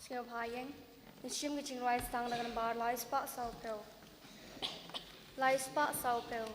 Snow Haying, the Shim getting rice down the bar, lies spot so pill. Lies spot so pill.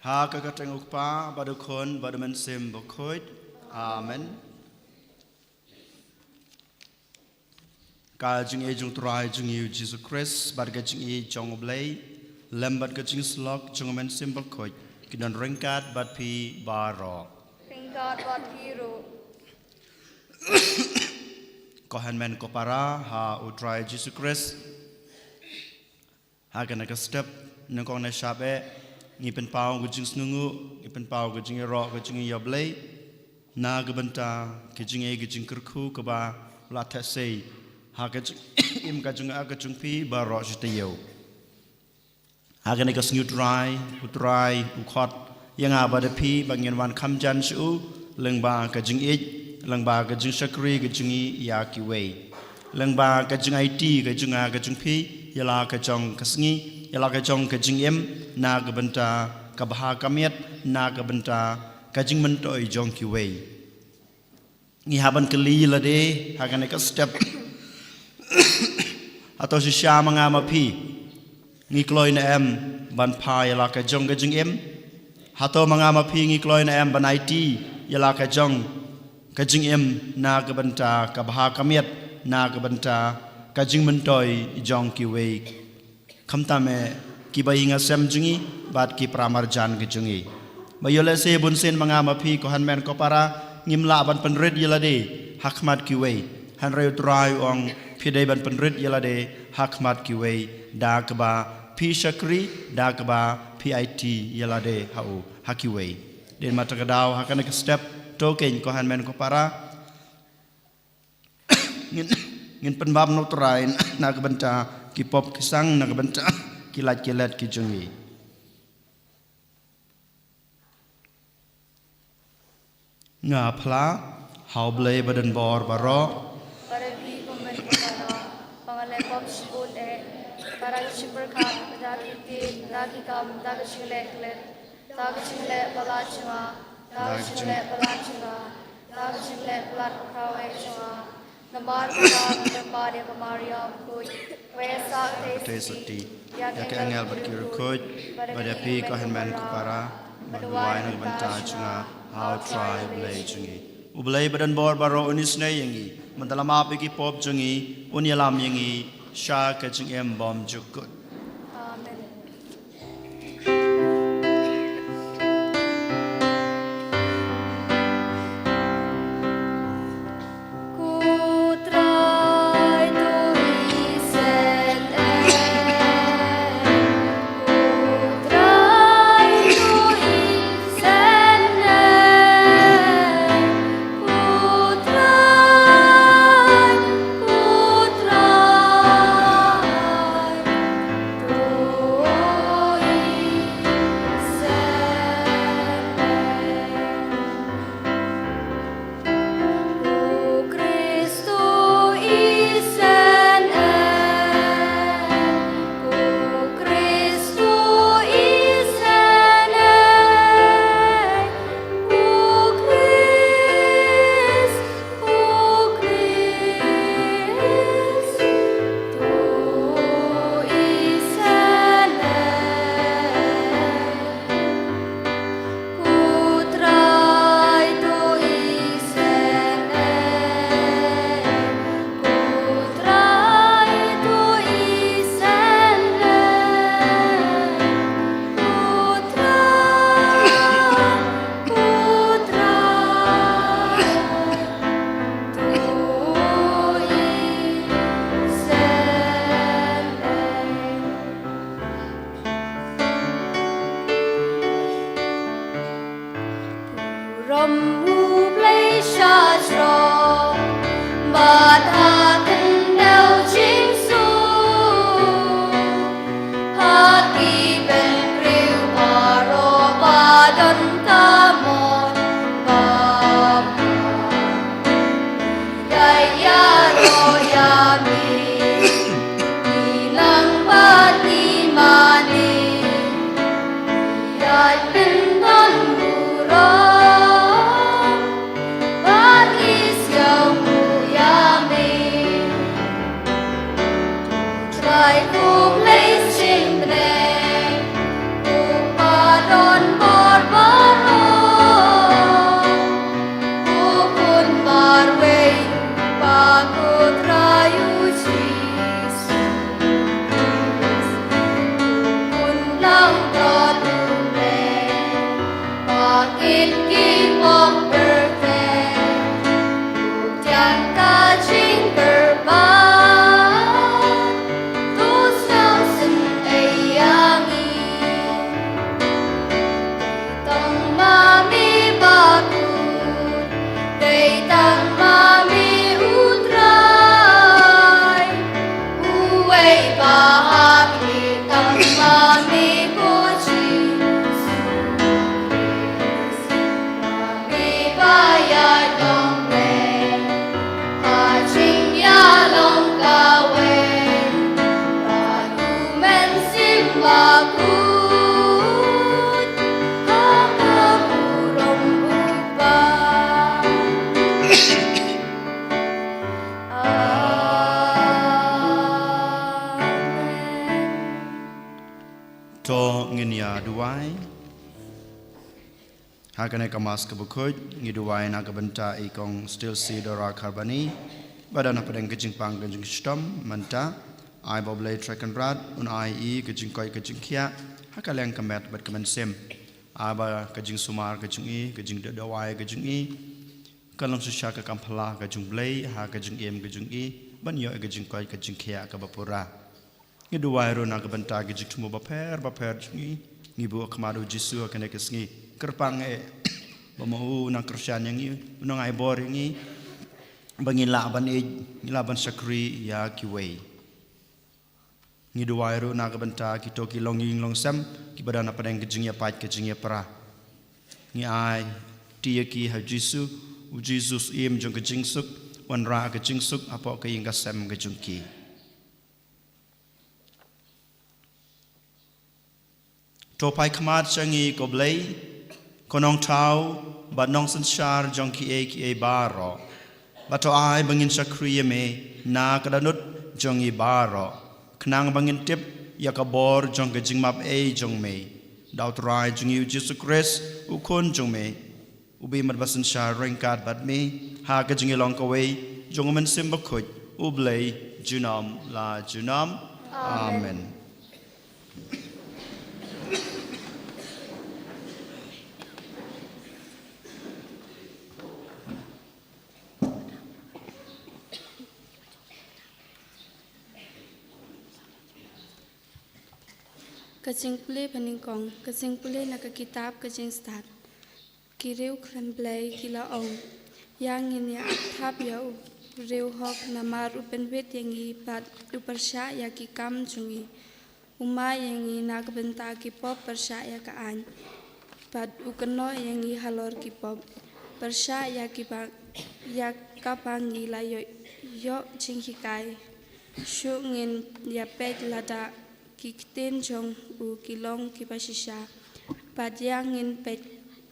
Hakakateng ukpa badukon badumen sim bokoit. Amen. Kajing ejung trai jung yu Jesus Christ badgajing e jong oblay lembat gajing slok jongomen sim bokoit kidan rengkat bad pi baro. Ringkat bad hero. Kohan men kopara ha utrai Jesus Christ. Hakan step nengkong na shabe ngi pen pau gujing snungu ngi pen pau gujing ro gujing yoblay na gabanta gujing e gujing kerku kaba latha sei ha gujing im gujing a gujing pi baro jitayo ha gane kas utrai ukhot yang abada pi bangyan wan khamjan su lengba gujing e lengba gujing sakri gujing ya kiwe lengba gujing IT gujing a gujing pi yala kajong kasngi yala kajong kajing em na gabanta kabha kamiat na gabanta kajing mentoi jong kiwe ngi haban keli lade hagane ka step atau si syama ngama pi ngi kloi na em ban pa yala kajong kajing em hato mangama pi ngi kloi na em ban IT yala kajong kajing em na gabanta kabha kamiat na gabanta kajing mentoi jong kiwe khamtame ki bayinga sem jungi bat ki pramar jan ki jungi bayole se bunsen mangama phi ko hanmen ko para ngimla ban penred yelade hakmat ki we han reu trai ong phidei ban penred yelade hakmat ki we da kba phi shakri da kba PIT yelade hau haki we den matakadaw hakane step token ko hanmen ko para ngin penbab no trai na kebenta ki pop kisang na kebenta kilat ki jungi nga phla hauble badan bor baro Para di kumen para pangale pop shibul para shibur khat lagi kam dag shingle bala chima Lag Jinglet Blood Crow Ejua, Namar Kang, Nambari Mariam Kuj, Wesa Tesoti ya ke angel berkir kod pada pi ko henman ko para maduai nang banta chunga how tribe lay chungi ublay badan bor baro unis nay yangi mandalama pi ki pop chungi unyalam yangi sha ka chung em bom jukut Amen. to nginya duai hakane kamas kabukoj ngi duai na kabanta ikong still see dora karbani badana padang kejing pang kejing stom manta ai boblay track and rad un ai e kejing koi kejing khia hakaleng kamet bat kamen sem aba kejing sumar kejing e kejing dawai kejing e kalam susha ka kamphala kejing blay ha kejing em kejing e banyo kejing koi kejing khia ka bapura ngi duai ro na kabanta kejing tumo baper jungi ngi bu khamadu jisu akane kesngi kerpang e bamu na krusyan yangi unang ai bor yangi bangila ban e ngila ban sakri ya kiwei ngi duai ro na kabanta ki toki longing longsam ki badana padang kejing ya pat kejing ya para ngi ai tia ki ha jisu u jesus im jong kejing suk wan ra kejing suk apo ka inga sam kejing ki to pai khamat changi ko blai konong thau บัดน้องสัญชาจงki eบารอบัดทอายบังอินสักครีเมนากระนุดจงอีบารอขนางบังอินทิบยากบอร์จงกจิงมับจงเมดาวตรายจงยูจิสุคริสอุคนจงเมอุบีมัดบัสัญชาเร่งการบัดเมหากจงอีลองกเวจงมันซิมบักขุดอุบเลยจุนอมลาจุนอมอาเมนKacing pulih paning kong, kacing pulih nak kitab kacing start. Kiriu klan play kila ong, yang ini athap ya riu hok namar upen wet yang ipat upersya ya ki kam jungi. Uma yang ini nak benta ki pop persya ya kaan. Pad ukeno yang ini halor ki pop. Persya ya ki bang ya kapangi la yo jinghikai. Shu ngin ya pet lada kikten jong u kilong kipasisya padyangin pet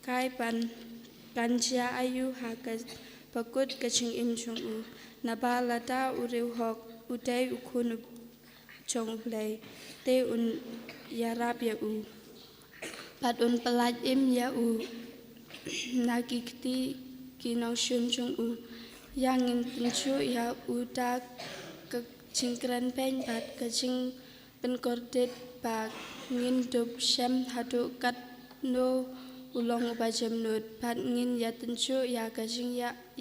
kai pan kanjia ayu hakas pakut kaching im jong u nabalata ureu hok udai ukun jong play te un yarab ya u pat un pelat im ya u nakikti kinong shun jong u yangin pencu ya uda kachingkran pen pat kaching penkordet bag ngin dub syam hadu kat no ulong ubajam nut pat ngin ya tencu ya kajing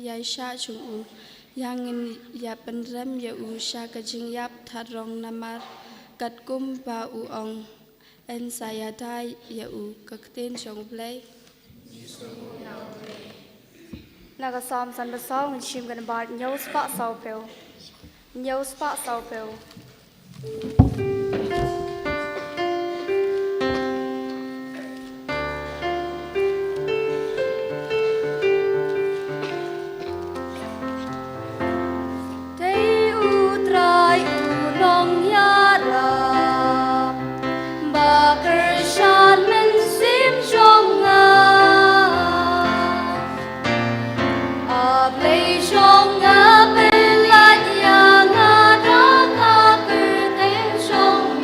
ya sya chung u yang ngin ya penrem ya u sya kajing yap tharong namar kat kum ba u ong en saya dai ya u kakten chong play naga som san ba song chim gan bar nyau spa sau pel Hãy subscribe cho kênh Ghiền Mì Gõ để không bỏ lỡ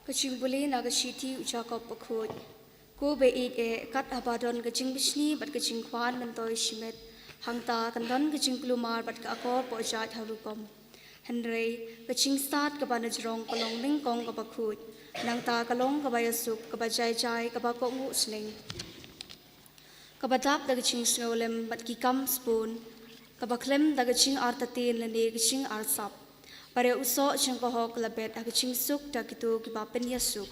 Kaching buli na kashiti uchakop pakhut. Ko be it e kat abadon kaching bishni bat kaching kwan mentoi shimet. Hangta kandon kaching klumar bat ka akor po jat harukom. Henry kaching start kabana jrong kalong ning kong kapakhut. Nangta kalong kabayasuk kabajay jay kabakong usning. Kabadap da kaching snolem bat kikam spoon. Kabaklem da kaching artatin lani kaching arsap. Pada usok cing kohok labet ak cing suk dak itu kebapen yasuk.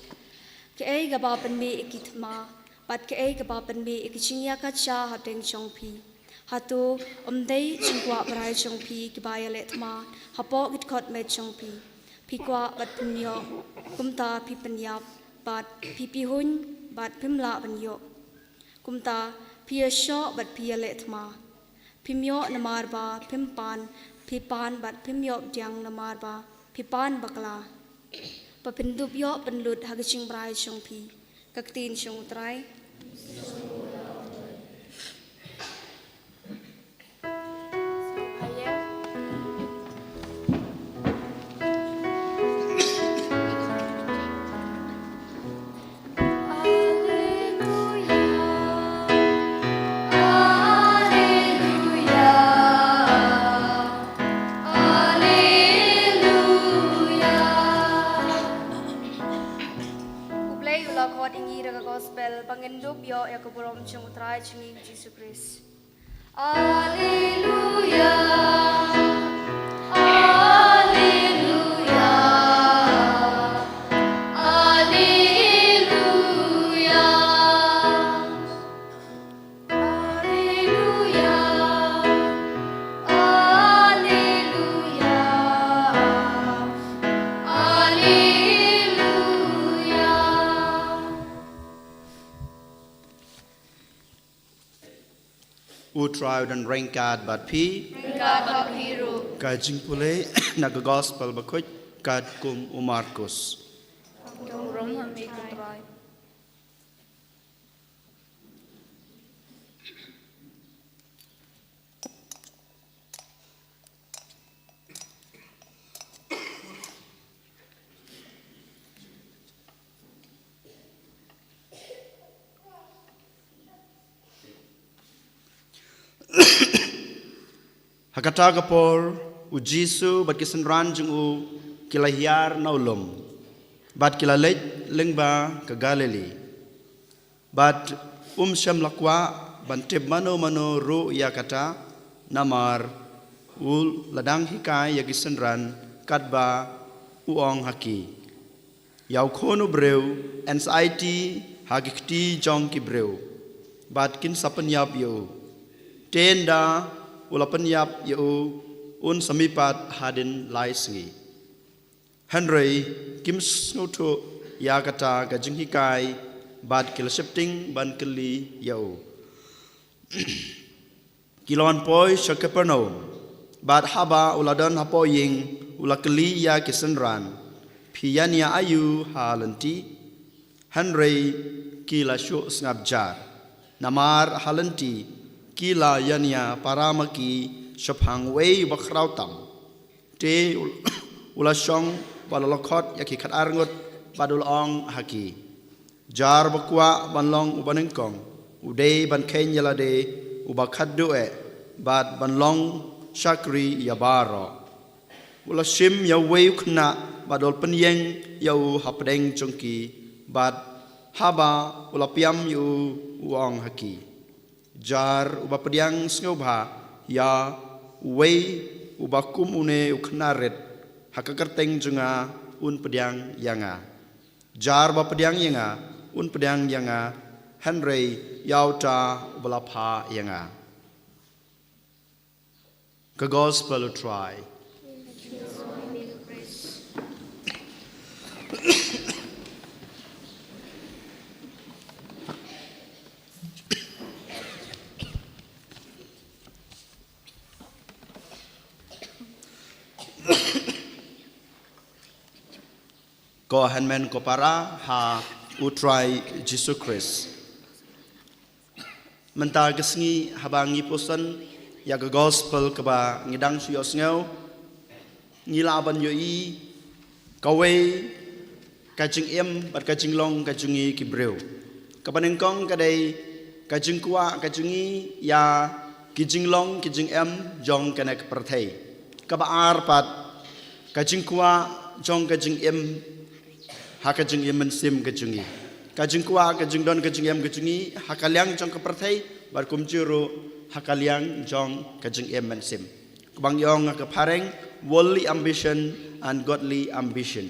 Ke ai kebapen mi ikitma, pat ke ai kebapen mi ikicing ya kaca hadeng chongpi. Hatu omdei cing kwa berai chongpi kebaya letma, hapo kitkot met chongpi. Pikwa bat penyo, kumta pi penyap, bat pi hun, bat pimla penyo. Kumta pi syok bat pi letma. Pimyo namarba pimpan. Pipan bat pimyop diang namarba, pipan bakla. Papindup yop penlut hagicing brai chongpi, kaktin chong trai. Gospel pangindup yo ya keburom chung utrai chungi Jesus Christ. Alleluia. Alleluia. Alleluia. Alleluia. Alleluia. Alleluia. Utrai dan rengkat bat pi. Rengkat bat piru. Kajing pulai naga gospel bakut kad kum Markus. Rom hami kutrai. Hakata kapor ujisu bat kisan ranjung u kilahiar naulum bat kilalej lengba ke Galili bat syam lakwa bantib mano ru ya kata namar ul ladang hikai ya kisan ran katba uong haki yau kono breu anxiety hagikti jong ki breu bat kin sapanyap yo tenda ulapan yap yau samipat hadin lai sengi. Henry kim snutu ya kata gajing hikai bad kila shifting ban kili yau. Kilauan poi syakapernaum bad haba uladan hapo ying ulakeli ya kisenran piyan ya ayu halanti. Henry kila syuk sengabjar namar halanti kila yania paramaki shapang wei bakrautam te ulasong balalokot yaki khat arngot badul ong haki jar bakwa banlong ubanengkong uday ban kenyala de ubakaddu e bad banlong shakri yabaro ulasim ya wei khna badol penyeng yau hapdeng chongki bad haba ulapiam yu uong haki jar uba pediang snobha ya wei uba kum une uknaret hakakerteng junga un pediang yanga jar ba pediang yanga un pediang yanga Henry yauta belapha yanga ke gospel try ko hanmen ko para ha utrai Jesus Christ mentar kesngi habangi posan ya ke gospel ke ba ngidang suyos ngau ngilaban yo i kawe kajing bat kajing long kajungi kibreu kabaneng kong kadai kajing kuwa kajungi ya kijing long kijing jong kanek perthai kabar pat kajing kuwa jong kajing ha kajing mensim kajungi kajing kuwa kajing don kajing kajungi hakaliang jong keperthai bar kumjuru hakaliang jong kajing mensim kubang yong kapareng worldly ambition and godly ambition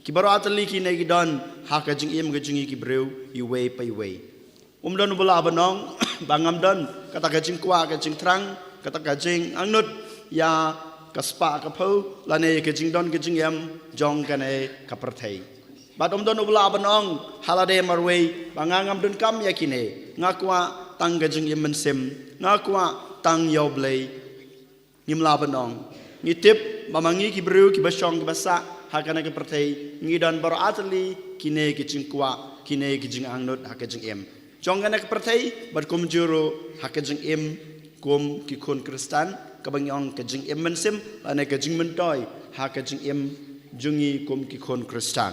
kibaro atali kine gidon ha kajing kajungi kibreu iwe pa iwe don bula abanong bangam don kata kajing kuwa kajing terang kata kajing angnut ya kaspa kapau lane kajing don kajing jong kane kaperthai bat don bula abanong halade marwei bangangam don kam yakine ngakwa tang kajing mensim ngakwa tang yoblei ngimla abanong ngitip mamangi kibreu kibasong kibasa hakana kaperthai ngidon baro atali kine kajing kuwa kine kajing angnut hakajing Jongana kepertai berkumjuru hakajing kum kikun Kristan kabangyong kajing mensim lane kajing mentoy hakajing jungi kum kikun Kristan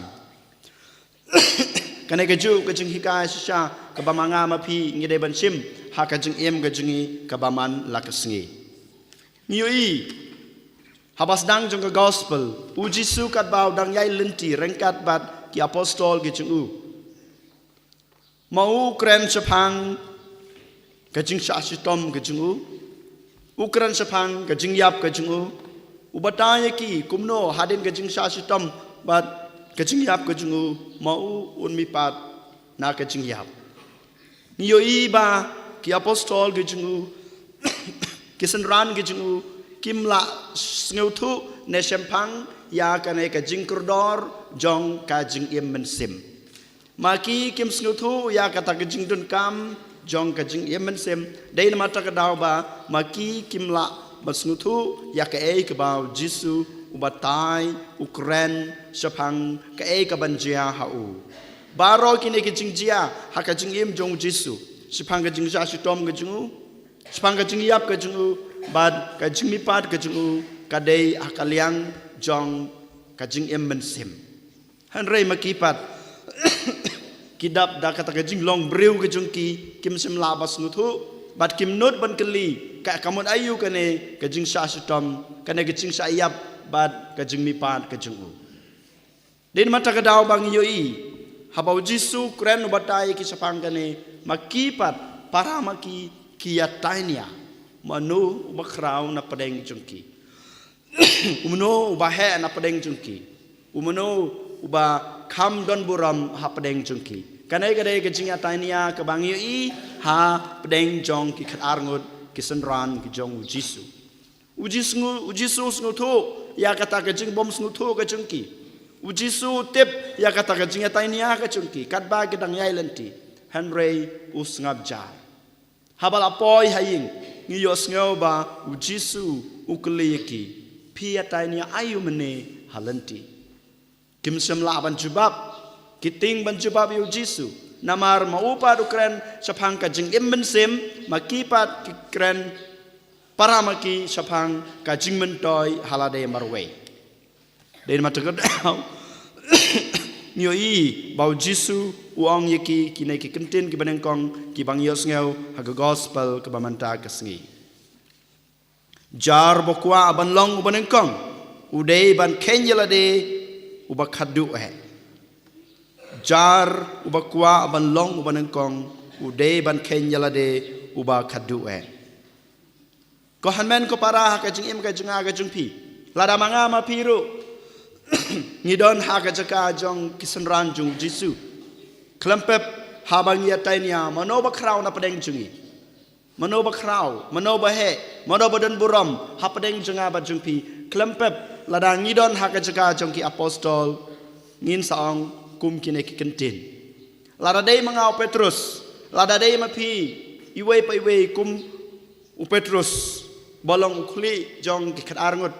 kane kajing hikai sisa kabamanga mapi ngide bansim hakajing kajingi kabaman lakasngi ngiyoi habasdang jong gospel uji su kat bau dang yai lenti rengkat bat ki apostol kajing mau kren sepang kajing sasitom kajing ukran sepang kajing yap kajing ubataya ki kumno hadin kajing sasitom bat kajing yap kajing mau unmipat na kajing yap niyo iba ki apostol kajing kisenran kajing kimla sneutu ne sempang ya kane kajing kurdor jong kajing mensim maki kim snutu ya kata kajing dun kam jong kajing mensim dai mata kadau ba maki kimla basnutu ya ka ke bau jisu ubatai ukren sapang ka ka banjia hau baro kini kajing jia ha kajing jong jisu sapang kajing sa sitom kajing sapang kajing yap kajing bad kajing mipat kajing kadai akaliang jong kajing mensim hanrei makipat kidap da kata kajing long breu kajung ki kim sim labas nutu bat kim not ban keli ka kamon ayu kane kajing sa sitom kane kajing sa yap bat kajing mipat kajing den mata kadau bang yoi habau jisu kren batai ki sapang kane makipat para maki kiatainia manu bakrau na padeng jungki umno ubahe na padeng jungki umno uba kam don buram ha pedeng jungki kanai kadai kajing atainia kabang yoi ha pedeng jong ki khatarngut kisenran ki jong ujisu sngutu ya kata kajing bom sngutu kajungki ujisu tip ya kata kajing atainia kajungki katba kidang yai lenti hanrei usngabja habal apoy haying ngiyos ngoba ujisu ukliyeki pi atainia ayu mene halenti kim sem la ban jubab kiting ban jubab yu jisu namar maupa ukren sapang kajing mensim makipat kikren para maki sapang kajing mentoy halade marwei den matagad nyoi bau jisu uang yeki kinai ki kentin ki banengkong ki bang yos ngeu haga gospel ke bamanta kasngi jar bokwa ban long banengkong udei ban kenyalade uba khadu jar uba kwa ban long uba nengkong ude ban kenyala de uba khadu ko hanmen ko para kajing kajing kajing pi lada manga ma piru ngidon ha kajaka jong kisenran jung jisu klempep habang ya tainia manoba kraw na padeng jungi manoba kraw manoba manoba dan buram ha padeng junga ba jung pi klempep lada ngidon hakajaka jongki apostol ngin saong kum kine kentin lada dei mangau Petrus lada dei mapi iwe pa iwe kum Petrus bolong ukli jong ki khatarngut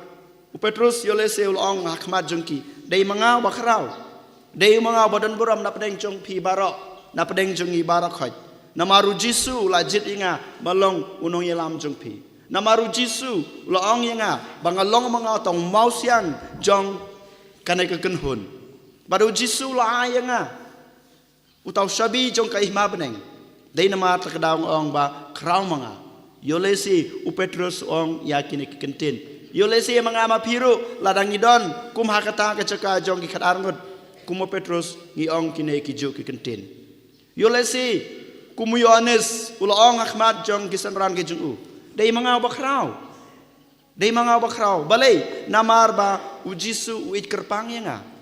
Petrus yole seul ong hakmat jongki dei mangau bakrau dei mangau badan buram na pedeng jong pi barok na pedeng jongi barak khoj namaru jisu lajit inga bolong unong yelam jong pi namaru jisu loong yanga bangalong mga tong mau siang jong kanai kekenhun baru Jisu la ayanga utau sabi jong kai ma beneng dei nama takdaung ong ba krau manga yolesi u Petrus ong yakini kentin yolesi manga ma piru ladang idon kum hakata ka caka jong ki khadarngot kum Petrus ngi ong kine ki ju ki kentin yolesi kum Yohanes ula ong Ahmad jong ki sanran ki jung u dei manga ba krau dei manga ba krau balai namar ba u Jisu u it kerpang yanga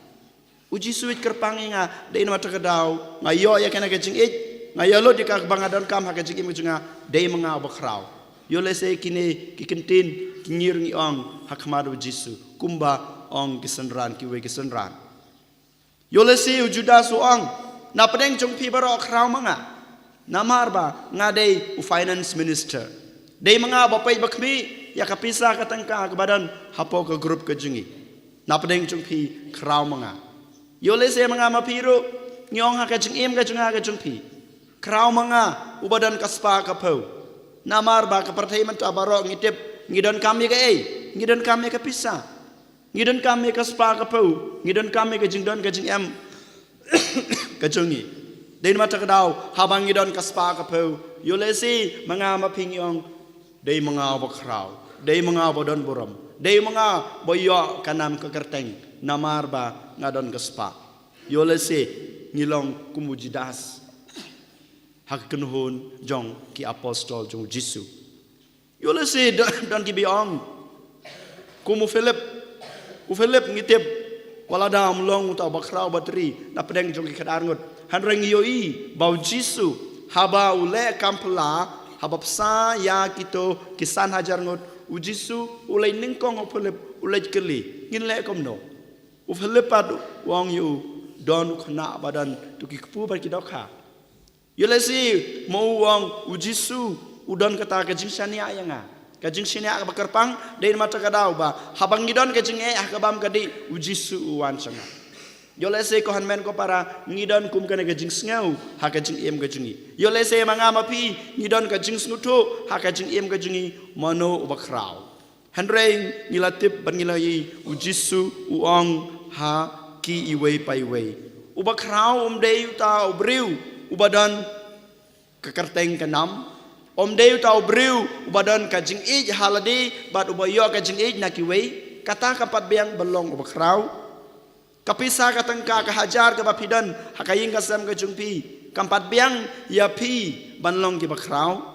uji suit kerpang nga dei nama takadau ngayo ya kana kajing it ngayo lo di kak bangadon kam hakajing im junga dei manga bakrau yo lese kine kikentin kinyir ngi ong hakmadu Jisu kumba ong kisenran kiwe kisenran yo lese ujuda su ong na pedeng jong pi baro krau manga namar ba ngadei u finance minister dei manga bapai bakmi ya kapisa katangka ke badan hapo ke grup kajingi na pedeng jong pi krau manga Yolese manga mapiru nyong ha kajing im kajing ha kajing pi krau manga ubadan kaspa kapau namar ba kaparthai man abaro ngitip ngidon kami ke ngidon kami ke pisa ngidon kami kaspa kapau ngidon kami kajing don kajing em kajungi dein mata kadau habang ngidon kaspa kapau yolese manga maping yong dei manga ba krau dei manga bodon buram dei manga boyo kanam ke kerteng namar ba ngadon kespa yolese ngilong kumujidas hak kenhun jong ki apostol jong Jisu yolese don ki biong kumu Philip ngitip wala dam long uta bakrau batri na pedeng jong ki kadarngot hanreng yoi bau Jisu haba ule kampla haba psa ya kito kisan hajar ngot u Jisu ulai ningkong o Philip ulai keli ngin le komno u Philipad wang yu don khna badan tu ki kpu bar ki dokha yelesi mo wang u Jisu u don kata ka jingsani ayanga ka jingsani ak bakarpang dein mata kadau ba habang ngidon ka jing e ak bam kadi u Jisu u wan sanga yelesi ko hanmen ko para ngidon kum kana ka jingsngau ha ka jing em ka jingi yelesi manga mapi ngidon ka jingsnutu ha ka jing em ka jingi mono u bakrau Henry ngilatip ban ngilai u Jisu u ong ha ki iwei pai wei u bakrau dei ta u briu u badan ka kerteng kanam dei ta u briu u badan ka jing ej haladi bat u bayo ka jing ej na ki wei kata kapat biang belong u bakrau kapisa katangka ka hajar ka bapidan hakaying kasam ka jungpi kampat biang ya pi banlong ki bakrau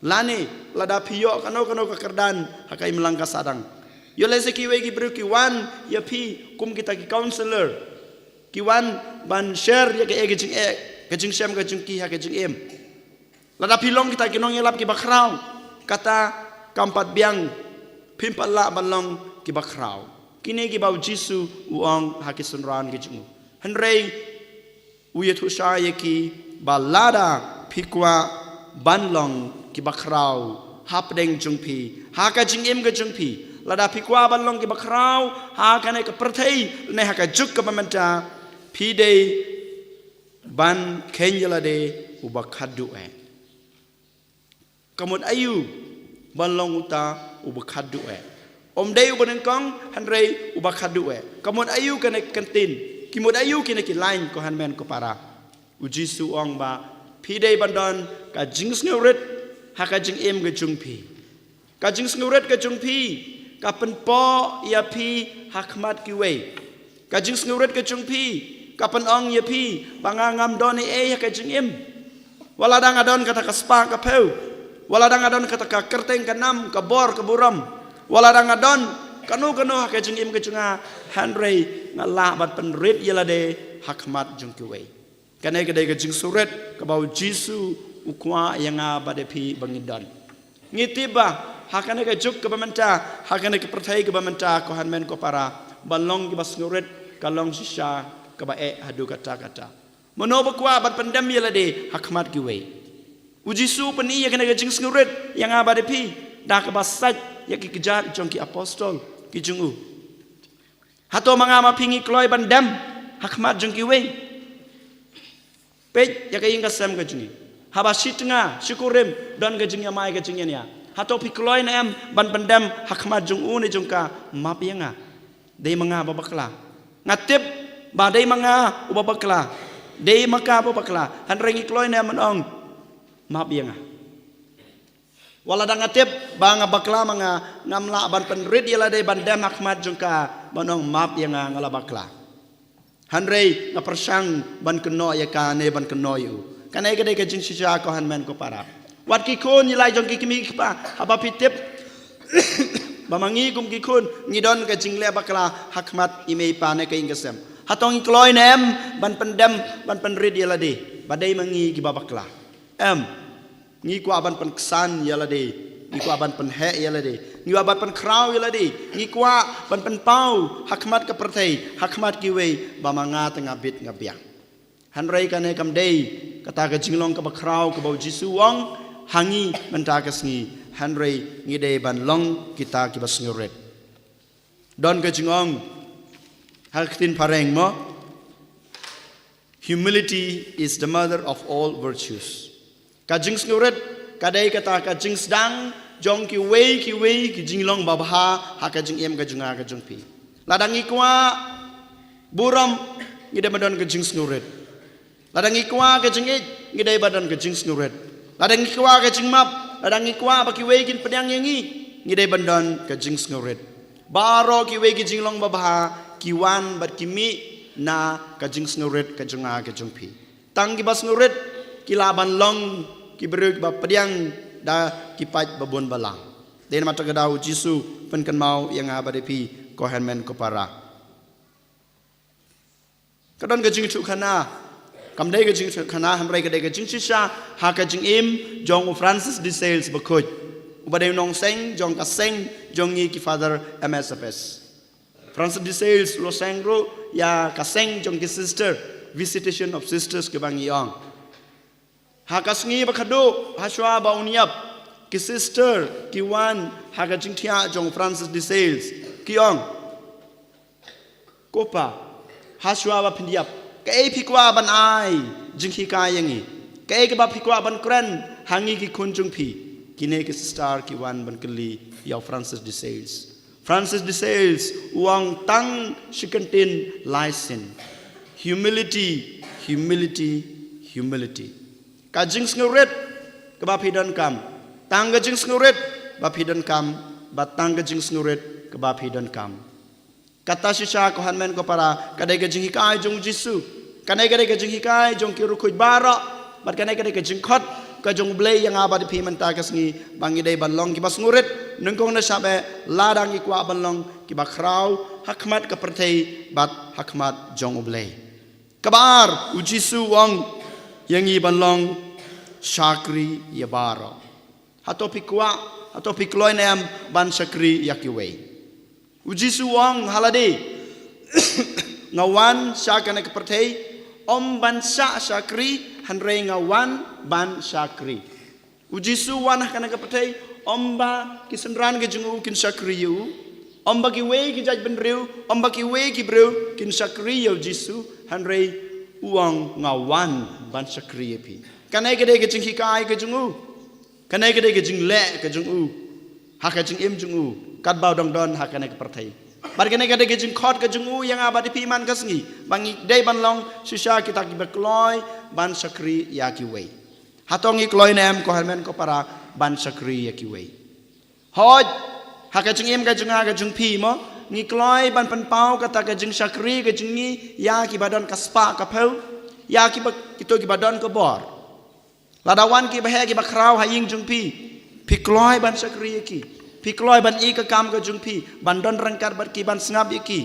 lani lada piyo kano ka kerdan hakai melangka sadang yolese kiwe ki bru kiwan ya pi kum kita ki counselor kiwan ban share ya ke kejing syam kejing ki ha kejing em lada pilong kita kinong yelap ki bakrau kata kampat biang pimpala banlong ki bakrau kini ki bau Jisu uang hakisunran kejing henrei uyethu sha ki balada pikwa banlong ki bakrau hapdeng jungpi ha ka jingim ka jungpi lada pikwa balong ki bakrau ha ka ne ka perthei ne ha ka juk ka mamanta pidei ban kenyala de ubakhadu kamut ayu balong uta ubakhadu dei ubanen kong hanrei ubakhadu kamut ayu ka ne kantin kimut ayu ki ne ki line ko hanmen ko para u Jisu ong ba pidei bandon ka jings ngeuret hakajing em ke jungpi kajing snguret ke jungpi kapen po ya pi hakmat ki wei kajing snguret ke jungpi kapen ong ya pi bangangam doni hakajing em wala dang adon kata kaspa ka peu wala dang adon kata ka kerteng kanam ka bor ka buram wala dang adon kanu hakajing em ke junga hanrei ngala bat penrit yelade hakmat jungki wei kanai kedai kajing suret ka bau Jisu ukwa yang abade pi bangidon ngitiba hakane ka juk ke bamanta hakane ke perthai ke bamanta ko hanmen ko para balong ki basnguret kalong sisha ka bae hadu kata mono bakwa bat pendam yelade hakmat ki wei uji su peni ya kana ka jing snguret yang abade pi da ka basaj ya ki kejar jong ki apostol ki jungu hato mangama pingi kloi bandam hakmat jong ki wei pej ya ka inga sam ka jungi haba sitnga syukurim dan gajingnya mai gajingnya nia hato pikloi na em ban bandam hakmat jung uni jungka map yanga dei menga babakla ngatip ba dei manga uba bakla dei maka uba bakla han rengi kloi ne manong map yang wala dang atep banga bakla manga ngamla ban penrit yala dei ban dem Ahmad jungka manong map yang ngala bakla han rei ngapersang ban keno ya ka ne ban keno yu kanai gede ke jing sisa ko han men ko para wat ki kon yilai jong ki kimi pa haba pitep bamangi kum ki kun ngidon ke jingle bakla Ahmad imei pa ne ke ingesem hatong kloi nem ban pendem ban penrid yala de badai mangi ki babakla ngi kwa ban pen ksan yala de ngi kwa ban pen he yala de ngi wa ban pen kraw yala de ngi kwa ban pen pau Ahmad ke pertai Ahmad ki wei bamanga tengah bit ngabiang hanrai kane kam dei kata ke jinglong ke bakraw ke bau jisu wong hangi menta ke sngi hanrei ngide ban long kita kibas nguret don ke jingong haktin pareng mo humility is the mother of all virtues kajing nguret kadai kata kajing sedang jong ki wei ki jinglong babha hakajing em kajunga kajung pi ladang ikwa buram ngide badon kajing nguret ladang ikwa kajing ngide badon kajing nguret ladang ikwa kajing map adang ikwa baki wegin pedang yangi ngidai bandon ke jing nguret baro ki wegi jinglong babha kiwan bat kimi na ke jing nguret ke junga ke jungpi tang ki bas nguret ki laban long ki beruk ba pedang da ki paj babon balang den mata gadau jisu pen kan mau yang abade pi ko hanmen ko para kadon ke jing chu khana kam dei ke jing khana hamrai ke dei ke jing sisa ha ke jing im jong Francis de Sales bakoj ubadai nong seng jong ka seng jong ni ki father MSFS Francis de Sales lo seng ro ya ka seng jong ki sister visitation of sisters ke bang yong ha ka sngi bakhado ha shwa ba uniap ki sister ki wan ha ka jing thia jong Francis de Sales ki yong kopa ha shwa ba phindiap kei pikwa ban ai jinghi ka yangi kei ke ba pikwa ban kran hangi ki kunjung pi kine ke star ki wan ban kali ya Francis de Sales uang tang shikantin license humility ka jing nguret ke ba pidan kam tang ga jing nguret ba pidan kam ba tang ga jing nguret ke ba pidan kam kata sisa ko hanmen ko para kadai ga jing hikai jong jisu kanai kadai ke jing hikai jong ki rukuj bara bat kanai kadai ke jing khot ka jong blei yang abadi pi menta kasngi bangi dei balong ki bas nguret nengkong na sabe ladang ikwa balong ki bakraw Ahmad ke pertei bat Ahmad jong blei kabar ujisu wong yang i balong sakri ya baro hato pikwa hato pikloi nem ban sakri yakiwei ujisu wong halade ngawan sakane ke pertei om ban sakri hanrei ngawan ban sakri ujisu wanah kana ke pertei omba kisendran ke jungu kin sakri yu omba ki wei ki jaj benriu omba ki wei ki breu kin sakri yu jisu hanrei uang ngawan ban sakri pi kanai ke de ke jing hikai ke jungu kanai ke de ke jing le ke jungu ha ke jing im jungu kat bau dong don ha kanai ke pertei bar kanai ke de ke jing khot ke jungu yang abadi pi man kasngi bangi dei ban long sisa kita ki bekloi ban sakri ya ki wei hatongi kloi nem ko hermen ko para ban sakri ya ki wei hoj ha ka jing im ka junga ka jung pi mo ngi kloi ban pan pau kata ka jing sakri ka jingi ya ki badan ka spa ka phau ya ki ba kito ki badan ko bor ladawan ki bahe ki bakraw ha ying jung pi kloi ban sakri ya ki pi kloi ban i ka kam ka jung pi ban don rangkar bat ki ban sngap ya ki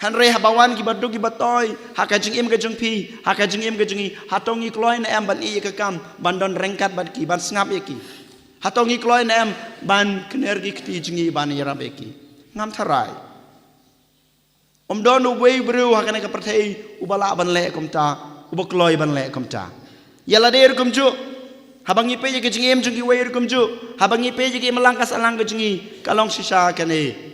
hanrei habawan ki badu ki batoi haka jing im ke jung pi haka jing im ke jungi hatongi kloi na em ban i ke kam bandon rengkat bat ki ban sngap ye ki hatongi kloi na em ban kner ki kti jingi ban yarab ye ki ngam tharai om don wei bru haka ne ka perthei ubala ban le komta ubak kloi ban le komta yala der kumju habangi pe ye ke jing im jungi wei kumju habangi pe ye ke melangkas alang ke jingi kalong sisa kane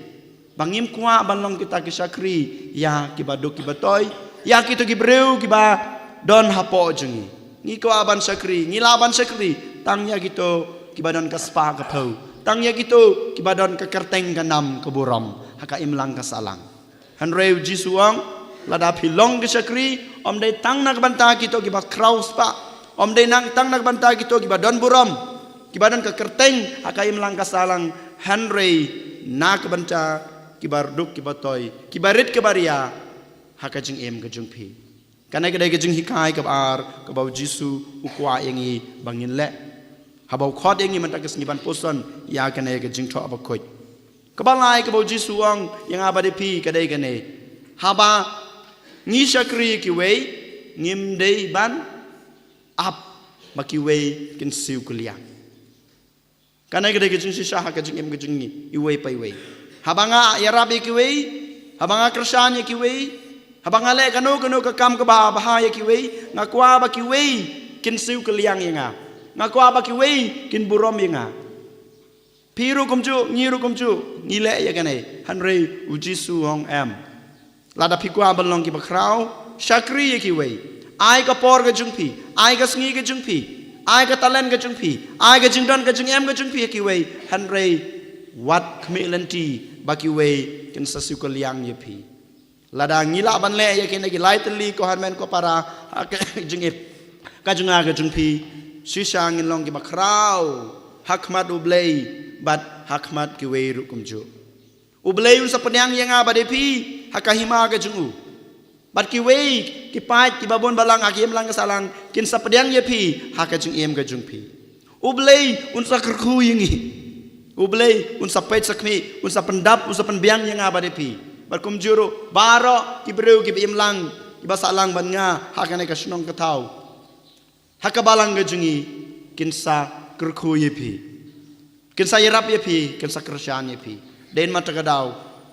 bangim kuah balong kita ki sakri ya ki baduk ki batoi ya ki to ki breu ki ba don hapo jengi ngi ko aban sakri ngi laban sakri tangnya gitu ki badon ka spa ka phau tangnya gitu ki badon ka kerteng ka nam ka buram haka imlang ka salang hanreu jisuang lada pilong ke syakri om dei tang nak banta kita ki ba kraus pa om dei nang tang nak banta kita ki ba don buram ki badan ke kerteng akai melangka salang Henry nak banta ki bar duk ki batoi ki barit ke baria haka jing em ke jung pi kanai ke dai ke jing hikai ke ar ke bau jisu ukwa yengi bangin le habau khot yengi man tak ke ban poson ya kanai ke jing tho abakoi ke balai ke bau jisu ang yang abade pi ke dai ke ne haba ngi syakri ki wei ngim dei ban ap maki wei kin siu kuliang kanai ke dai ke jing sisa haka jing em ke jing ni i wei pai wei habanga ya rabi ki wei habanga kersanya ki wei habanga le kanu ke kam ke bahaya ki wei ngakwa ba ki wei kin siu keliang yenga ngakwa ba ki wei kin burom yenga piru kumju ngile ya kane hanrei ujisu hong am lada pikwa balong ki bakrau syakri ye ki wei ai ka por ke jungpi ai ka sngi ke jungpi ai ka talen ke jungpi ai ka jingdon ke jingem ke jungpi ki wei hanrei wat kmelanti ba ki wei kin sasu keliang ye pi lada ngila ban le ya kene ki lai tli ko harmen ko para jingip ka junga ka jungpi shisha ngin long ki bakrau hakmat ublei bat hakmat ki wei ru kumju ublei un sapanyang yang abade pi hakahima ka jungu bat ki wei ki pai ki babon balang akiem lang salang kin sapanyang ye pi hakajung em ka jungpi ublei un sakrku yingi ublei un sapait sakmi un sapendap un sapenbiang yang abade pi berkum juru baro ki breu ki imlang ki basalang ban nga hakane ka snong ka tau hakabalang ga jungi kinsa kerku yepi kinsa yerap yepi kinsa kersyan yepi den mata ka daw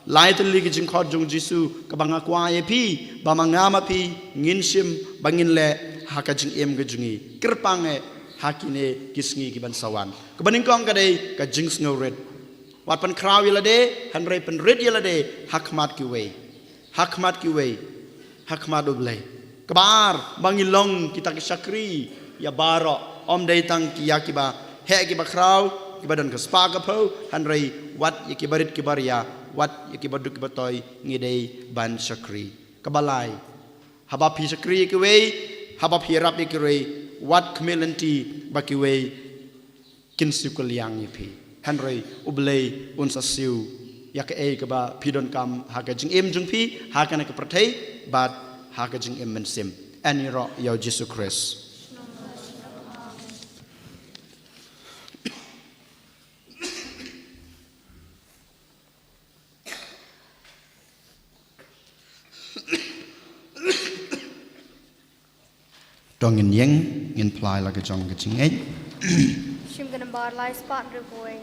lai tli ki jing khot jung jisu ka banga kwa yepi ba mangama pi nginsim bangin le haka jing em ga jungi kerpange hakine kisngi ki ban sawan ka baning kong ka dei ka jing sngoret wat pan kraw yelade hanrei pen red yelade hakmat ki wei hakmat ublei kabar bangilong kita ki syakri ya baro om dei tang ki yakiba he ki ba kraw ki badan ka spa ka pho hanrei wat ki barit ki baria wat ki baduk ki batoi ngidei ban syakri kabalai haba pi syakri ki wei haba pi rap ki wei wat kmelanti ba ki wei kin sikuliang ni pi Henry ublei unsa siu yak e ka ba pidon kam ha ka jing em jung pi ha ka na ka prathei bat ha ka jing em men sim ani ro yo Jesus Christ dong in yeng in plai la ka jong ka jing e Shim gonna bar lai spot boy.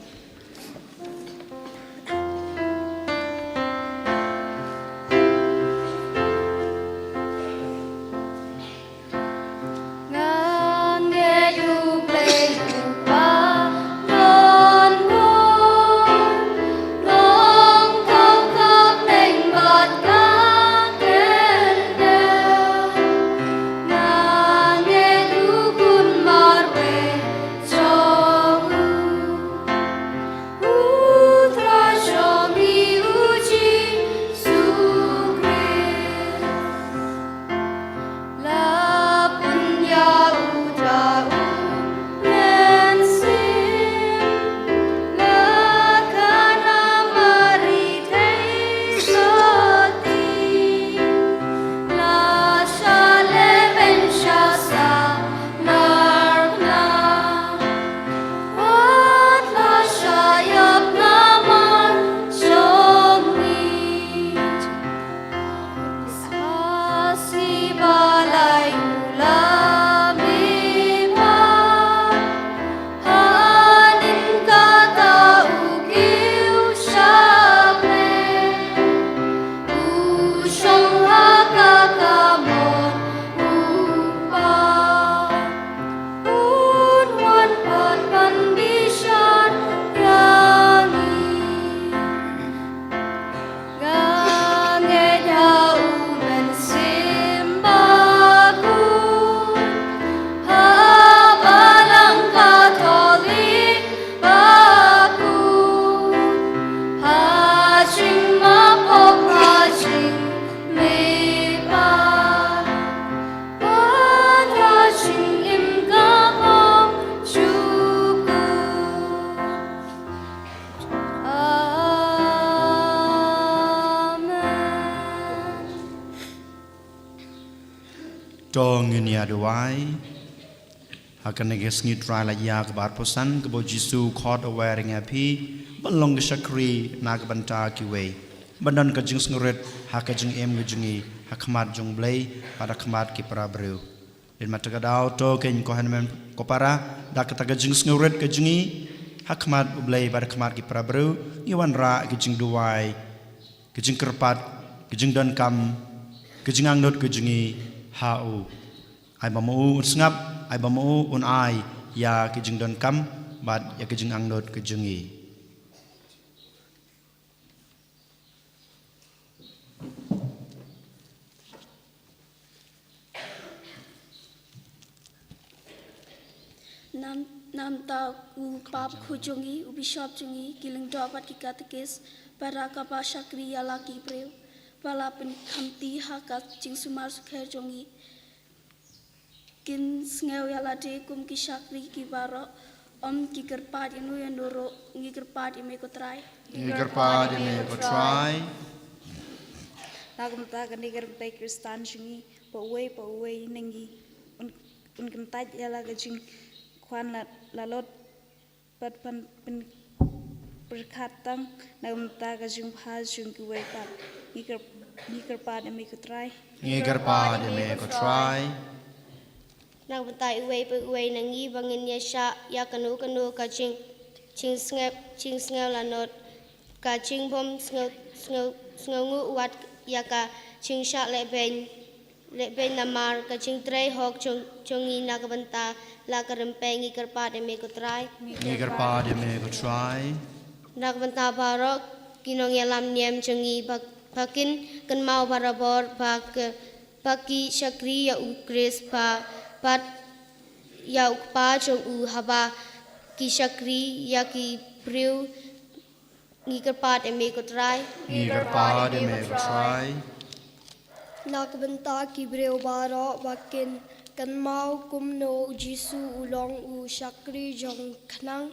Tong nia duai hakan neges ni try la ya kabar posan kebo Jisu khot wearing api balong shakri na banta kiwe bandan ka jing snuret hakajing em gujingi hakmat jong blai pada khmat ki prabreu in matagadaw to ken ko hanmen ko para dak ta jing snuret ka jingi hakmat blai pada khmat ki prabreu iwan ra gijing duai gijing kerpat gijing dan kam gijing angnot gujingi hau ai bamu ngap ai bamu un ai ya kijing don kam bat ya kijing angnot kijingi nam ta u pap khujungi u bishop jungi kiling dopat ki katekis para ka ba shakri ala ki preu pala pen khamti ha ka jing sumar sukher jungi kin sngew yala de kum ki shakri ki baro ki kerpat inu yandoro ngi kerpat ime ko try Lagum ta kan digar bai kristan jungi po we nengi un kan taj yala ga jing kwan la lot pat pan pen berkatang nagum ta ga jing ha jung ki we pat ngi kerpat ime ko try Nang bentai uwe nangi bangin yasha ya kanu ka ching sngew lanot ka ching bom sngew wat ya ka ching sha le ben namar ka ching trai hok chongi na ka banta la ka rempengi kerpa de me ko try na ka banta baro kinong yalam niam chongi bakin kan mau barabor baki shakri ya ukres pat ya ukpa chong u haba ki shakri ya ki priu ngi kerpat eme ko try nak benta ki breu baro bakin kan mau kumno Jisu ulong u shakri jong khnang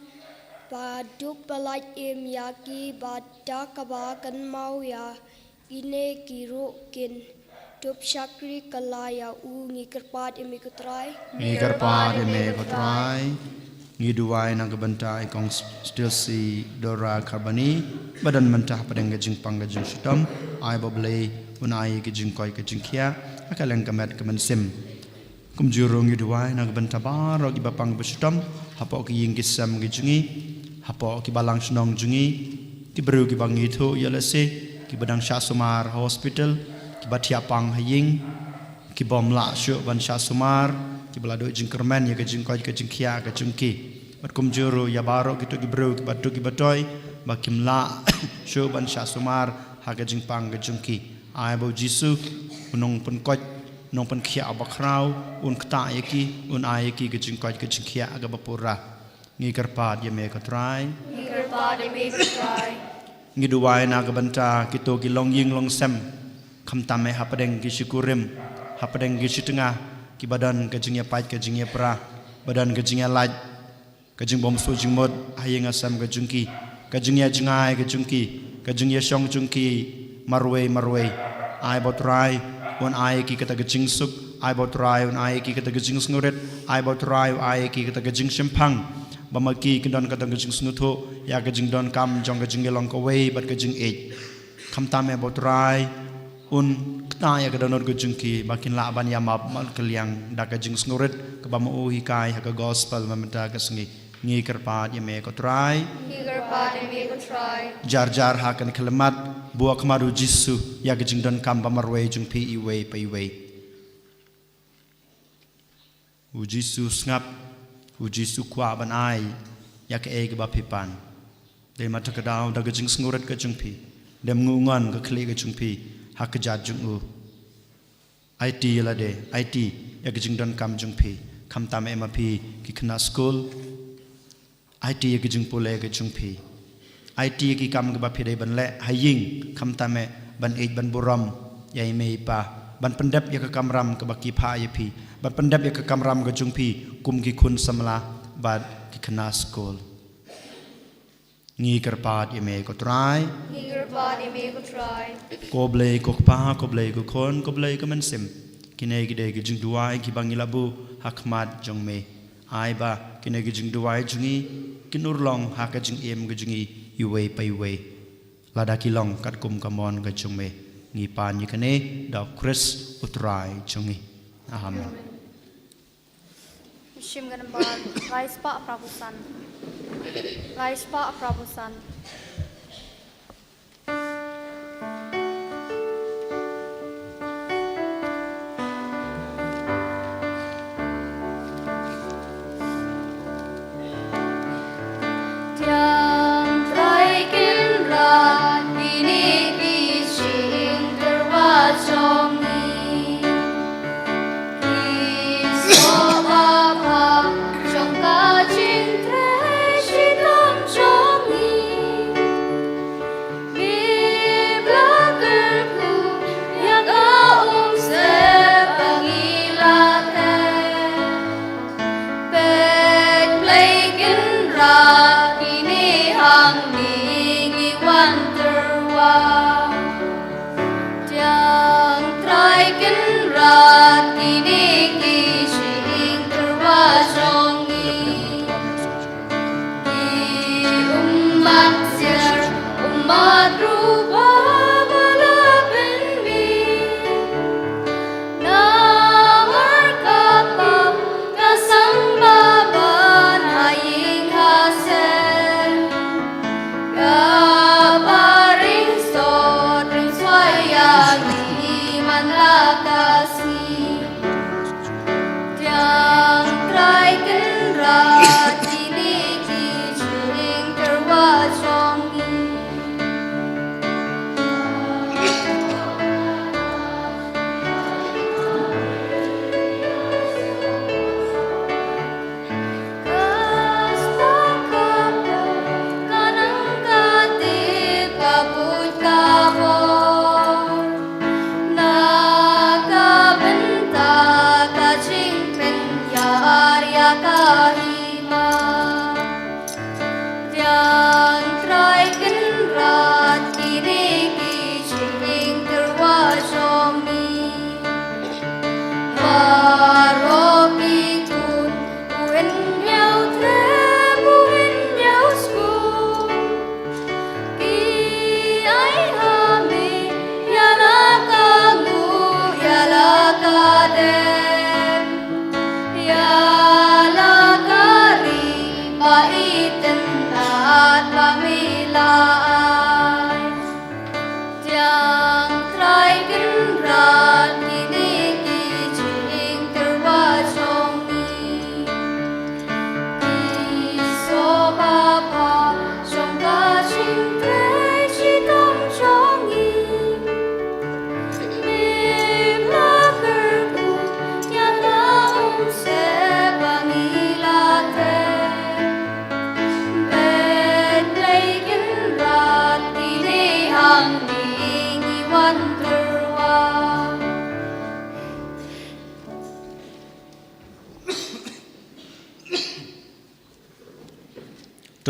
ba dup balai em ya ki ba da ka ba kan mau ya ine ki ro kin Tup shakri kalaya u ngi kerpat imi kutrai ngi duai nang kebentai kong still si dora karbani badan mentah padang gajing pang gajing sutam ai boblei unai gajing koi gajing kia akaleng kamet kemen sim kum jurung ngi duai nang kebentai baro ki bapang besutam hapo ki ying kisam gajingi hapo ki balang senong jungi ki beru ki bangi thu yalase ki badang Syasumar hospital ki batia pang haying ki bom la syu ban Syasumar ki balado jingkerman ya gajing koi gajing kia gajing ki bat kum juru ya baro gitu ki bro ki batu ki batoi bakim la syu ban Syasumar ha gajing pang gajing ki ai bo Jisu unong pen koi nong pen kia abakrau un kta yaki un ai ki gajing koi gajing kia aga bapura ngi kerpat ya me ka try ngi duwai na ga banta kito ki long ying long sem kham tamai hapadeng ki syukurim hapadeng ki syutengah ki badan kajing ya pait kajing ya pra badan kajing ya laj kajing bom su jing mod hayeng asam kajing ki kajing ya jingai kajing ki kajing ya syong jung ki marwe ai botrai on ai ki kata kajing suk ai botrai on ai ki kata kajing snguret ai botrai ai ki kata kajing shempang bamaki kedon kata kajing snutho ya kajing don kam jong kajing ya long kawei bat kajing ej kham tamai botrai un kna ya kadonor kajing ki bakin la ban ya map mal keliang da kajing snguret ke bama o hikai ha ka gospel mamenta ka sngi ngi kerpat ya me ko try jar ha kan kelemat buak maru Jisu ya kajing don kam bamarwe jung pi iwe pa iwe u Jisu ngap u Jisu kwa ban ai ya ke e ke ba pipan de mata ka daw da kajing snguret ka jung pi dem ngungan ka kli ka jung pi ha ka jat jung u IT la de IT ya kajing don kam jung pi kam tam MP ki khna school IT ya kajing pole ka jung pi IT ki kam ka ba phi dei ban le haying kam tam ban ej ban buram ya me pa ban pendap ya ka kamram ka ba ki pha ya pi ban pendap ya ka kamram ka jung pi kum ki khun samla ba ki khna school ngi kerpat ya me ko try ko blei ko pa ko blei ko khon ko blei ko men sim kine gide gijing duai ki bangilabu hakmat jong me ai ba kine gijing duai jungi kinur long ha ka jing em gijingi iwe pai we lada ki long kat kum kamon ga jong me ngi pan ni kane da Chris utrai jungi amen Shim ganambal rais pa prabusan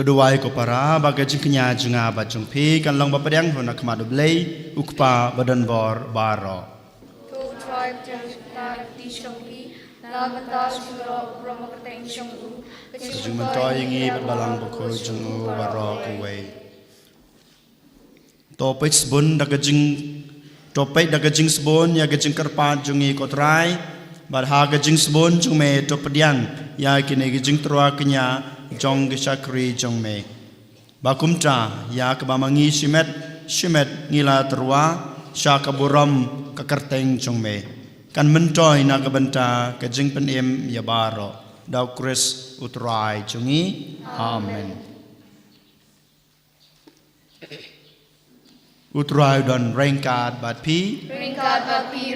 Toduai ko para baga jingknya junga ba jungpi kan long bapadang hona kmadu blei ukpa badan bor baro To tribe ta ti shongli na banda shuro brahmakateng shongu jung mentoy ngi balang boko jungu baro kuwe topik sebun daga jing topik daga jing sebun ya gajing kerpat jungi kotrai barha gajing sebun jung me topadian ya kine gajing trua kenya jong gisakri jong me bakumta ya kebamangi shimet ngila terwa syakaburam kekerteng jong me kan mentoy na kebenta kejing penem ya baro dau Chris utrai jungi amen utrai don rengkat bat pi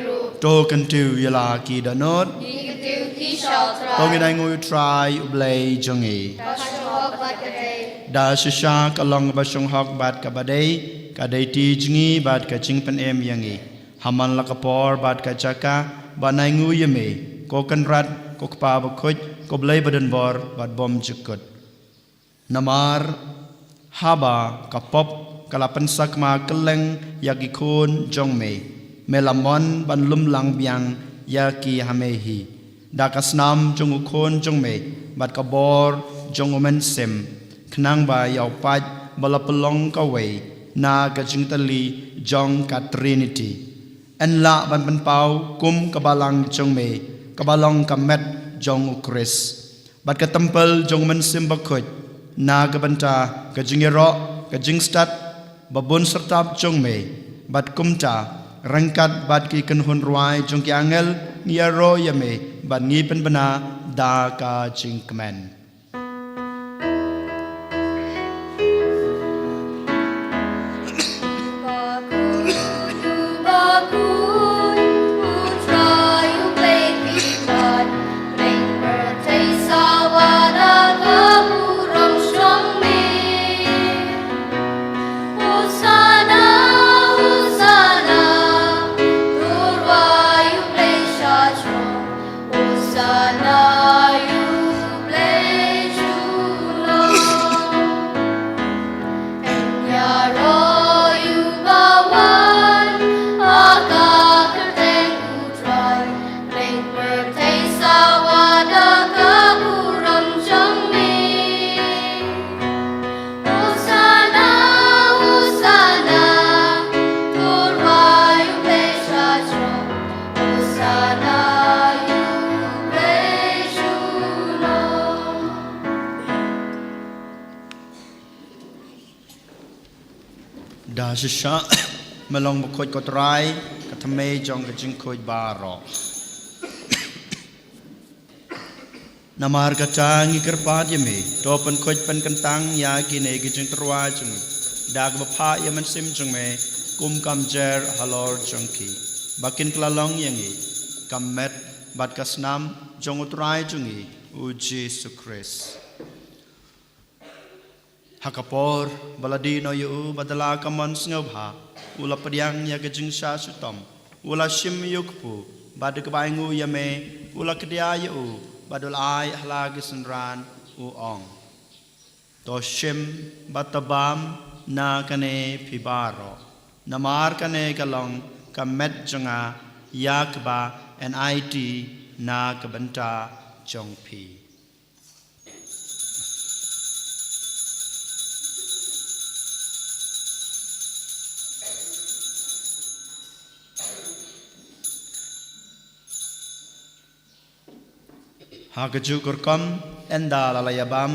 ru to kentu yala ki danot ki shall try to ngidai ngui try ublei jongi da shisha kalong basong hok bat ka badai ka dai ti jingi bat ka ching pen em yangi haman la kapor bat ka chaka banai ngui yeme ko kan rat ko pa ba khoj ko blei badan bor bat bom jukut namar haba kapop kalapan sakma keleng yagi khun jong me melamon ban lum lang biang ya ki hame hi da kasnam jong ukhon jong me bat kabor jong omen sem khnang ba yaw paj balapalong ka we na ka jingtali jong ka trinity en la ban ban pau kum kabalang jong me kabalong ka met jong ukris bat ka tempel jong men sim bakhoj na ka banta ka jingero ka jingstat babun sertap jong me bat kumta rangkat bat ki kan hun ruai jong ki angel ngia ro ya me bat ngi pen bana da ka jing kmen da shisha melong bkhoj kotrai ka thame jong ka jing khoj ba ro namar ka changi kerpat yeme topan khoj pan kantang ya kine ki jing trwa chung dag ba pha yaman sim chung me kum kam jer halor chung ki bakin klalong yangi kamet bat kasnam jong utrai chungi u Jesus Christ hakapor baladi no yu badala kamon snobha ula padiang ya gajing sha sutom ula shim yukpu bad kabaingu yame ula kedia yu badul ai hala gisenran u ong to shim batabam na kane pibaro namar kane kalong kamet janga yakba NIT na kabanta jongpi Hakaju kurkam enda lalayabam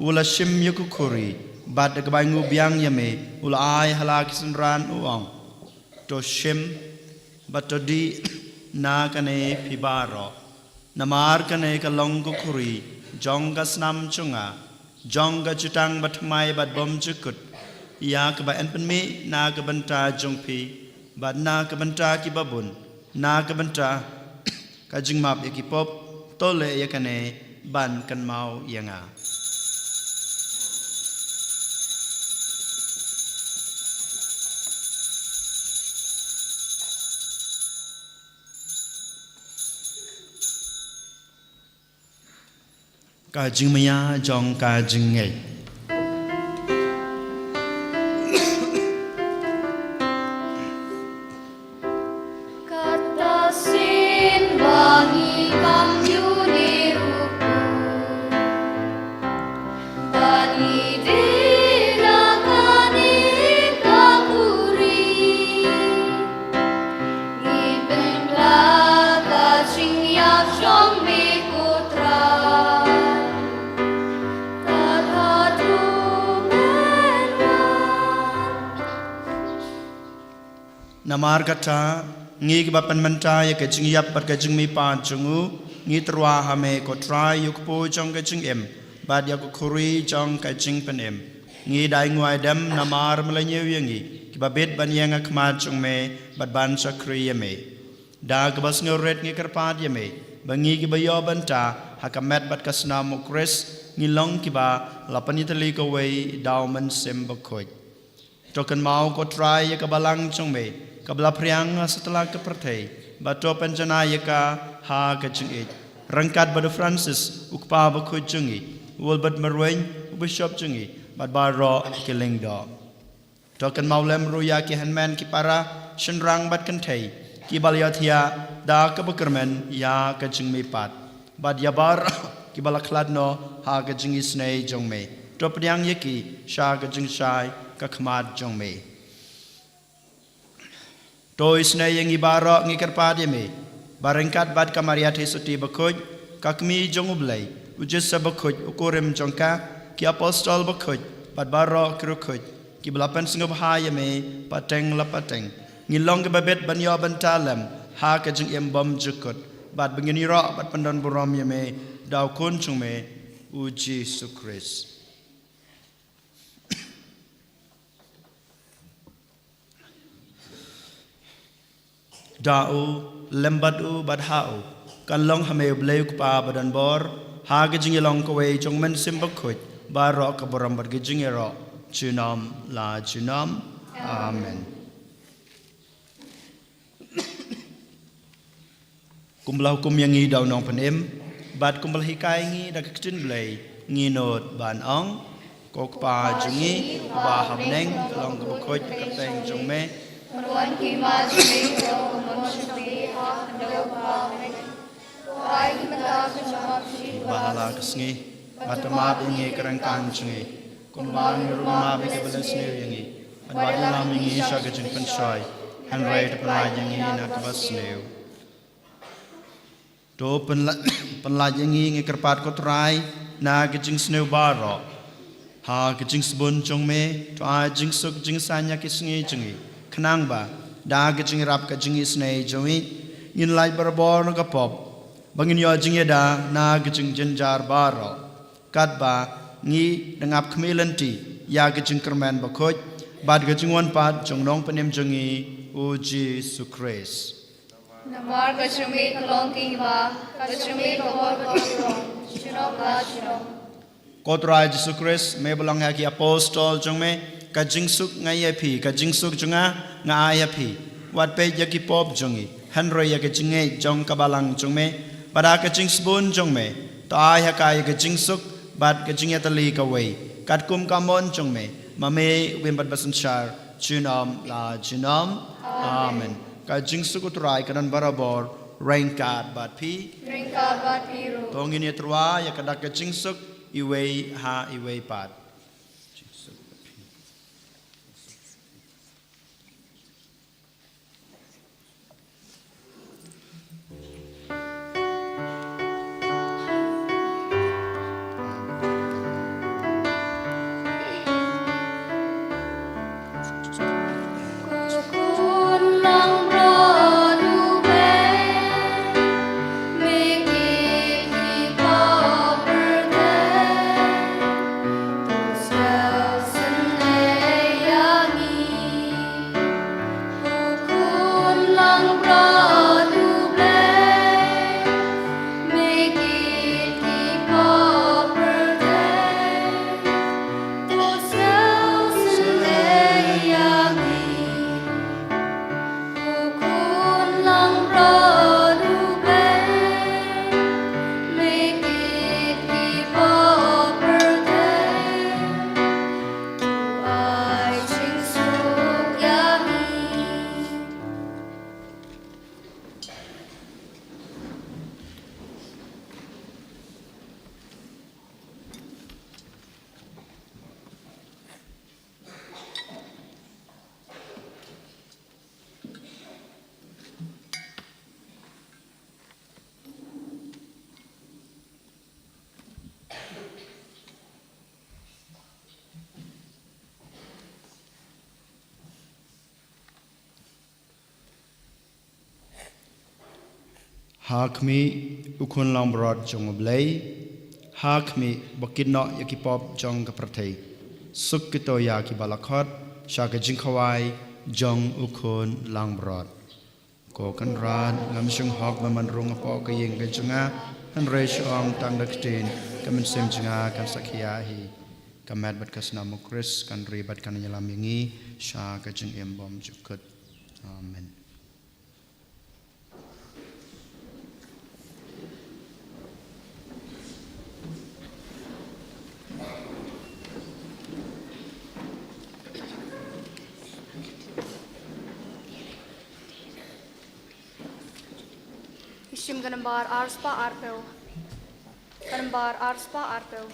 ula shim yukukuri bad kabangu biang yame ula ai halak sunran uang to shim batodi na kane pibaro namar kane kalong kukuri jonga snam chunga jonga chutang batmai bad bom chukut ya kaba enpenme na kabanta jongpi bad na kabanta kibabun na kabanta kajingmap yakipop tole yakane ban kan mau yanga ka jingmaya jong ka jingai namar kata ngi bapan manta ya kajing yap par kajing mi pa chungu ngi trwa hame ko try yuk po jong kajing em bad ya ko khuri jong kajing pen em ngi dai ngwai dam namar mlanyew yangi ki babet ban yang khma chung me bad ban sakri yame da gabas ngoret ngi karpat yame bangi ki bayo banta hakamet bad kasna mokres ngi long ki ba lapanitali ko wei dauman sem bakhoj token mau ko try ya kabalang chung me kabla priang setelah kepertai bato penjana yaka ha kajing rangkat badu Francis ukpa bakujungi ulbad marweng bishop jungi bad baro killing do token maulem ruya ki handman ki para shenrang bad kantai kibal yathia da kabakermen ya kajing me pat bad yabar kibal khladno ha kajing isnei jong me topriang yeki sha kajing shai kakhmat jong me to isnei yang ibaro ngikerpad me barengkat bad kamariat hesuti bakuj kakmi jong ublai ujus sabakuj ukurem jongka ki apostol bakuj bad baro krukuj ki belapan sengub haya me pateng lapateng ngilong ke babet banyo bantalem ha ke jeng embom jukut bad bengini ro bad pandon buram ye me daw kun chung me uji sukris dau lembat u bad hau kan long hame bleu pa badan bor ha ke jeng long ko we jong men sim bakuj baro ka buram bad ke jeng ro Junam la junam. Amen. Kumblah hukum yang ngi daw nong panem, bat kumblah hikai ngi dak kecin blay, ngi not ban ong, kok pa jungi, ba hamneng, kalong kabukoj kateng jong me. Meruan kima jungi, kalong mensyukri, hak daw pa hamneng. Kuai mata kecamap si Bahala kesngi, batamap ngi kerangkan jungi. Kumbang rumah bagi belas new yangi, adwadalam yangi syagajeng pensai, hanrai terpelai yangi nak bas new. To penlai yangi ngikerpat kotrai, na gajeng snew baro, ha gajeng sebun jong me, to a jeng suk jeng sanya kisngi jengi, kenang ba, da gajeng rap gajeng isnei jongi, ngin lai berbor ngapop, bangin yo jeng yada na gajeng jenjar baro, kat ba. Ngi dengap kemilanti ya gajeng kermen bakoj bad gajeng wan pat jong nong penem jongi uji sukres Namar kacumi kalong kima, kacumi kawar kacurong, cunong la cunong. Kotrai Jesu Kris me belang haki apostol jong me kajeng suk ngai api kajeng suk jonga ngai api wat pe yaki pop jongi hanro ya gajeng ngai jong kabalang jong me pada kajeng sebun jong me ta ya kai gajeng suk bat kajing yatali kawai kat kum kamon jong me mame wimbat basanchar junam la junam amen kajing sukutrai kanan barabor rengkat bat pi Ringka bat biru. tongin yatrwa ya kadak kajing suk iwei ha iwei pat Hakmi ukun lambrod jong blay hakmi bakino yakipop jong kapratei suk kito yaki balakot shaka jingkawai jong ukun lambrod ko kan rad ngam shung hok maman rung apo kayeng kajunga han reshong tang daktin kamen sem junga kan sakya hi kamat bat kasna mukris kan ribat kan yalam yangi shaka jing embom jukut amen. Shim ganambar arspa arpel. Ganambar arspa arpel.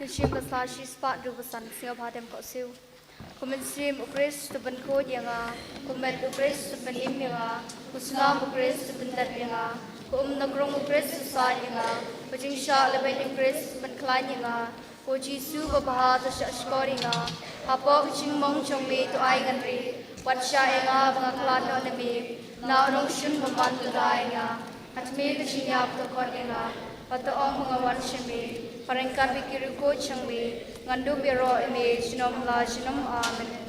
Kecil besar sispat du besan singa badem kau siu. Kumensim ukris teban ko yang kumet ukris teban im yang kusnam ukris teban dat yang nagrong ukris susah yang bajing syak lebih ukris teban klan yang ko jisu babah tasya skor yang apa kecing mong chong me tu ai ngantri wat syak yang bang klan no nemi na rong shun membantu yang atme kecing yap tu kon yang Patu ong mengawan shemi, parengkat bikiru ko changmi, ngandu biro ime shinom la shinom amen.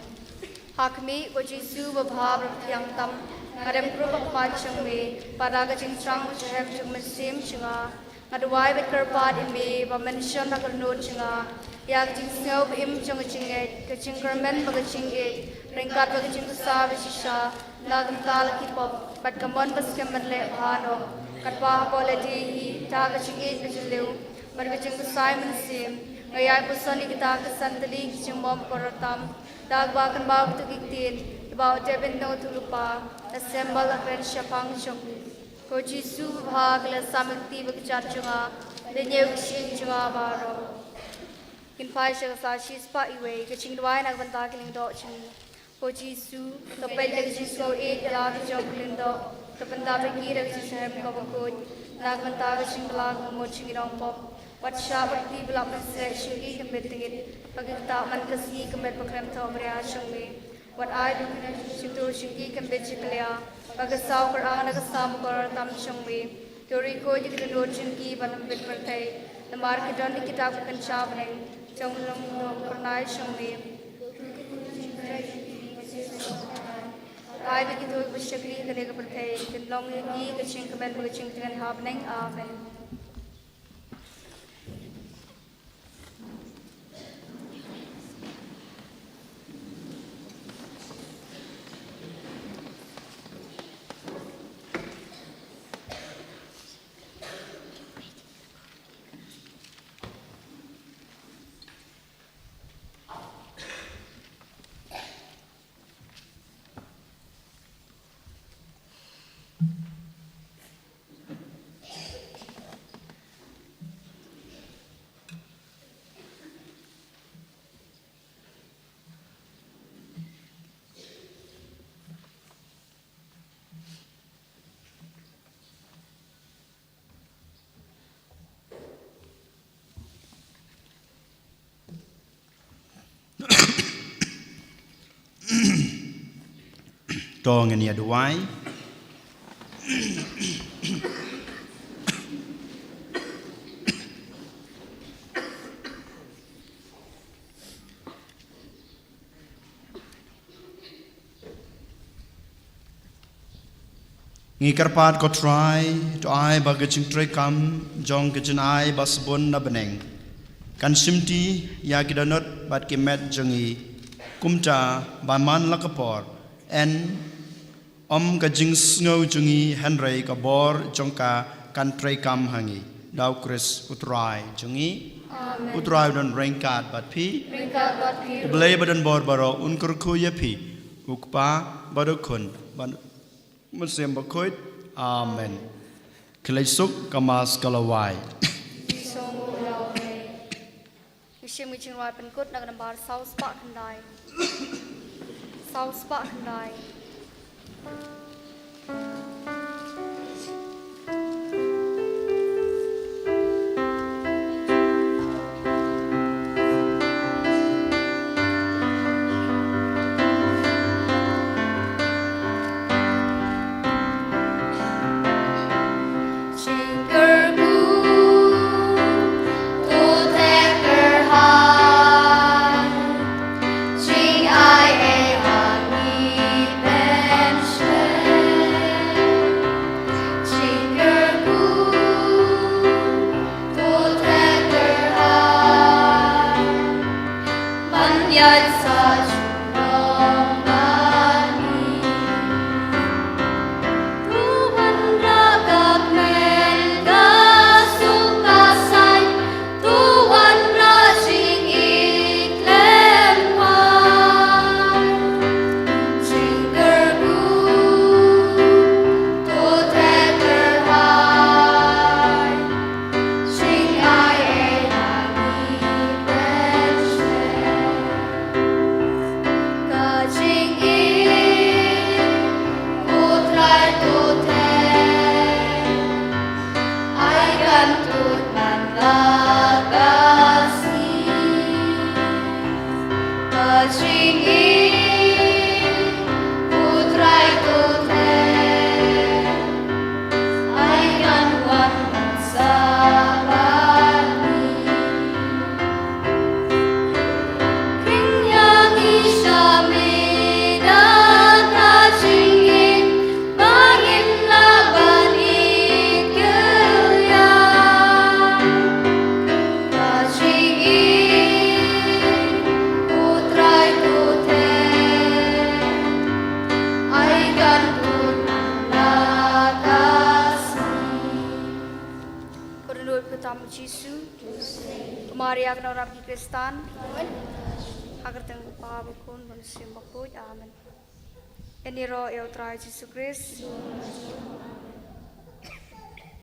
Hakmi ko jisu babhab yang tam, ngadem krubak ma changmi, paraga jing strang chahek chung mesim chinga, ngadwai bet kerpat ime, bamention na karnot chinga, yak jing snow im chung chinget, kaching kermen baga chinget, rengkat baga jing tusa vishisha, nagam tal kipop, bat kamon bas kemen le bhano. Katwa quality taga chingit bijleu margajing Simon sim ngayai pusani kita kesantali chingmom korotam dagba kan bab tu gitin about deben no tulupa assemble a pen shapang chong ko jisu bhag la samikti bukchat chunga lenyeu shin chunga baro in phai sa shis pa iwe kaching dwai nak banta kiling do ching ko jisu to pen le jisu e la jong kiling do Kapanda bagi rak sisam kau bakut, nak mentah singklang mochi girong pop, wat sya berti belak mesra syuri kembet tingit, bagi kita mankasi kembet pakrem tau beria syungme, wat ai dukna situ syuri kembet ciklia, bagi saw Quran nak sam kor tam syungme, teori ko jadi kedua syuri balam bet bertai, lemar kedon kita bukan syabneng, jong long pernai syungme. I begin to wish to agree the legal pay, the long ye, the chink of men, which and happening. Amen. Tong ni aduai Ngikarpat ko try to ai bagaching tray kam jong kitchen ai basbon na beneng kan simti ya kidanot bat kimet jongi kumta baman lakapor en kajing snow jongi henry kabor jongka kan tray kam hangi daw chris utrai jongi utrai don rengkat bat pi blay badan bor baro unkur ku ye pi ukpa badokun Muslim bakut, Amen. Kelesuk kamas kalawai. Ishim gicing rai penkut nak nambar saus pak kendai. Saus pak kendai. Ching I a honey bench. Cisu, Maria kena Nabi Kristan, agar teng pabukun manusia makhluk, amin. Ini roh yang terakhir Yesus Kristus.